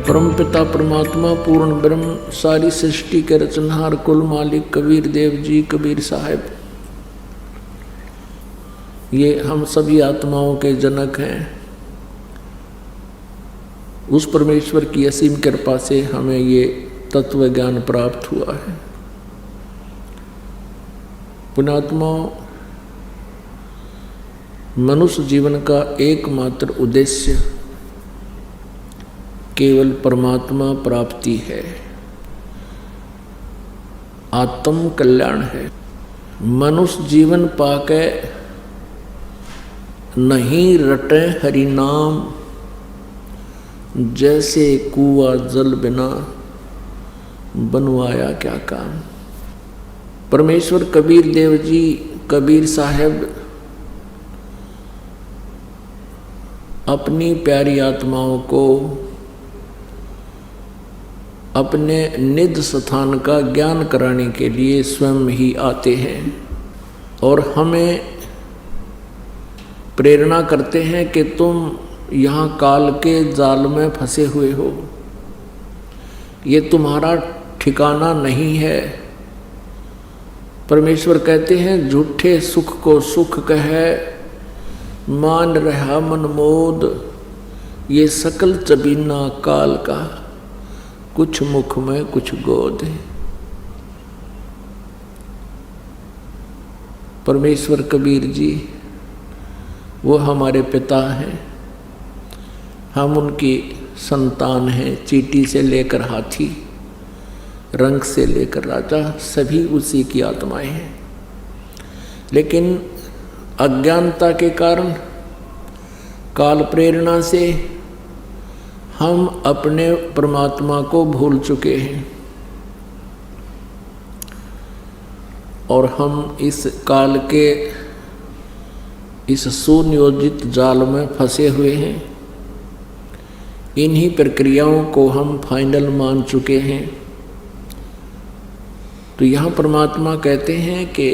परमपिता परमात्मा पूर्ण ब्रह्म सारी सृष्टि के रचनहार कुल मालिक कबीर देव जी कबीर साहब, ये हम सभी आत्माओं के जनक हैं। उस परमेश्वर की असीम कृपा से हमें ये तत्व ज्ञान प्राप्त हुआ है। पुण्यात्माओं, मनुष्य जीवन का एकमात्र उद्देश्य केवल परमात्मा प्राप्ति है, आत्म कल्याण है। मनुष्य जीवन पाके नहीं रटे हरि नाम, जैसे कुआं जल बिना बनवाया क्या काम। परमेश्वर कबीर देव जी कबीर साहब अपनी प्यारी आत्माओं को अपने निज स्थान का ज्ञान कराने के लिए स्वयं ही आते हैं और हमें प्रेरणा करते हैं कि तुम यहाँ काल के जाल में फंसे हुए हो, ये तुम्हारा ठिकाना नहीं है। परमेश्वर कहते हैं झूठे सुख को सुख कहे, मान रहा मन मोद, ये सकल चबीना काल का, कुछ मुख में कुछ गोद है। परमेश्वर कबीर जी वो हमारे पिता हैं, हम उनकी संतान हैं। चींटी से लेकर हाथी, रंग से लेकर राजा, सभी उसी की आत्माएं हैं। लेकिन अज्ञानता के कारण, काल प्रेरणा से हम अपने परमात्मा को भूल चुके हैं और हम इस काल के इस सुनियोजित जाल में फंसे हुए हैं। इन्हीं प्रक्रियाओं को हम फाइनल मान चुके हैं। तो यहाँ परमात्मा कहते हैं कि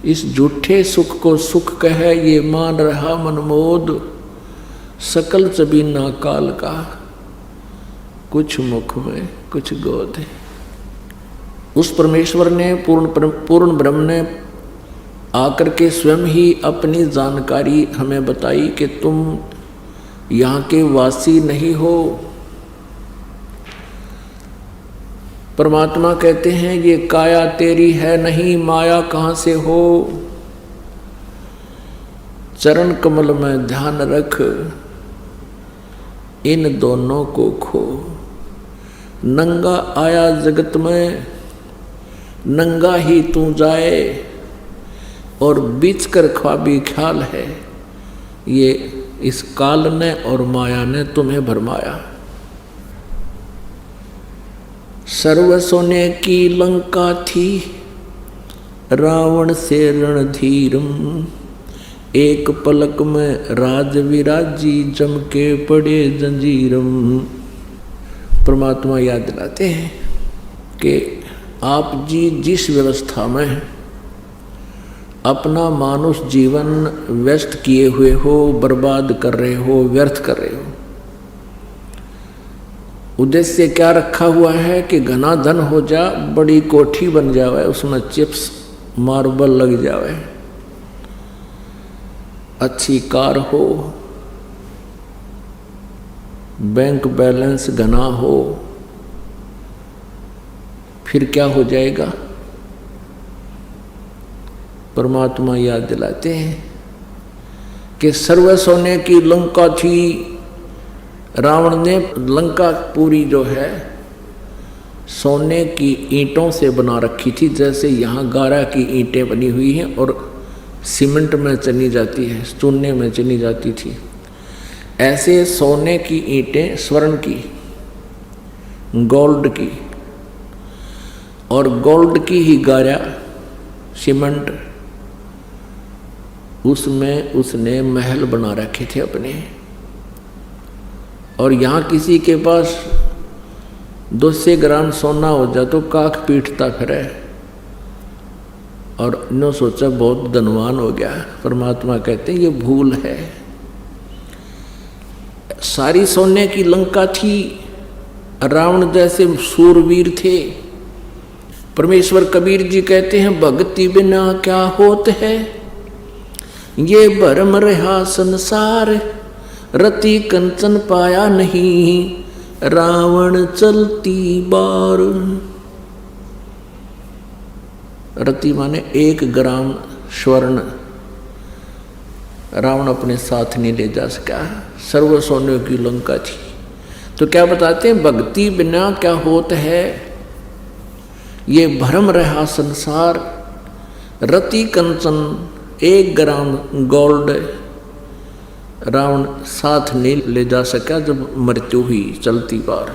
इस झूठे सुख को सुख कहे, ये मान रहा मनमोद, सकल चबीना काल का, कुछ मुख में कुछ गोद है। उस परमेश्वर ने पूर्ण ब्रह्म ने आकर के स्वयं ही अपनी जानकारी हमें बताई कि तुम यहाँ के वासी नहीं हो। परमात्मा कहते हैं ये काया तेरी है नहीं, माया कहाँ से हो। चरण कमल में ध्यान रख, इन दोनों को खो। नंगा आया जगत में, नंगा ही तू जाए, और बीच कर ख्वाबी ख्याल है, ये इस काल ने और माया ने तुम्हें भरमाया। सर्व सोने की लंका थी, रावण से रणधीरम, एक पलक में राज विराजी, जम के पड़े जंजीरम। परमात्मा याद दिलाते हैं कि आप जी जिस व्यवस्था में अपना मानुष जीवन व्यस्त किए हुए हो, बर्बाद कर रहे हो, व्यर्थ कर रहे हो, उद्देश्य क्या रखा हुआ है कि घना धन हो जा, बड़ी कोठी बन जावे, उसमें चिप्स मार्बल लग जावे, अच्छी कार हो, बैंक बैलेंस घना हो, फिर क्या हो जाएगा। परमात्मा याद दिलाते हैं कि सर्व सोने की लंका थी। रावण ने लंका पूरी जो है सोने की ईंटों से बना रखी थी, जैसे यहाँ गारा की ईंटें बनी हुई हैं और सीमेंट में चनी जाती है, चूने में चनी जाती थी, ऐसे सोने की ईंटें, स्वर्ण की, गोल्ड की, और गोल्ड की ही गारा सीमेंट, उसमें उसने महल बना रखे थे अपने। और यहाँ किसी के पास 200 ग्राम सोना हो जाए तो काख पीटता फिरे, और नो सोचा बहुत धनवान हो गया। परमात्मा कहते हैं ये भूल है। सारी सोने की लंका थी, रावण जैसे सूरवीर थे। परमेश्वर कबीर जी कहते हैं भक्ति बिना क्या होत है, ये भरम रहा संसार, रति कंचन पाया नहीं, रावण चलती बार। रति माने 1 ग्राम स्वर्ण रावण अपने साथ नहीं ले जा सका, सर्व सोने की लंका थी। तो क्या बताते हैं, भक्ति बिना क्या होता है, ये भ्रम रहा संसार, रति कंचन 1 ग्राम गोल्ड रावण साथ नहीं ले जा सका जब मृत्यु हुई चलती बार।